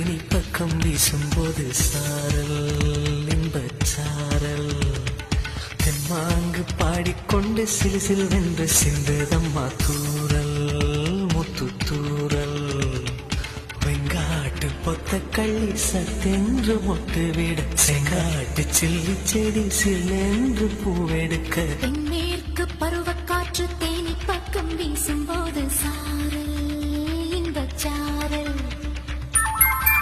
தேனி பக்கம் வீசும்போது சாரல் இன்பச்சாரல் தெம்மாங்கு பாடிக்கொண்டு சிலு சிலுவென்று சிந்ததம்மா தூரல் முத்து தூரல் வெங்காட்டு பொத்த கள்ளி சத்தென்று மொட்டு விட செங்காட்டு சில்லி செடி சில்லென்று பூவெடுக்க தென்மேற்கு பருவக்காற்று தேனி பக்கம் வீசும்போது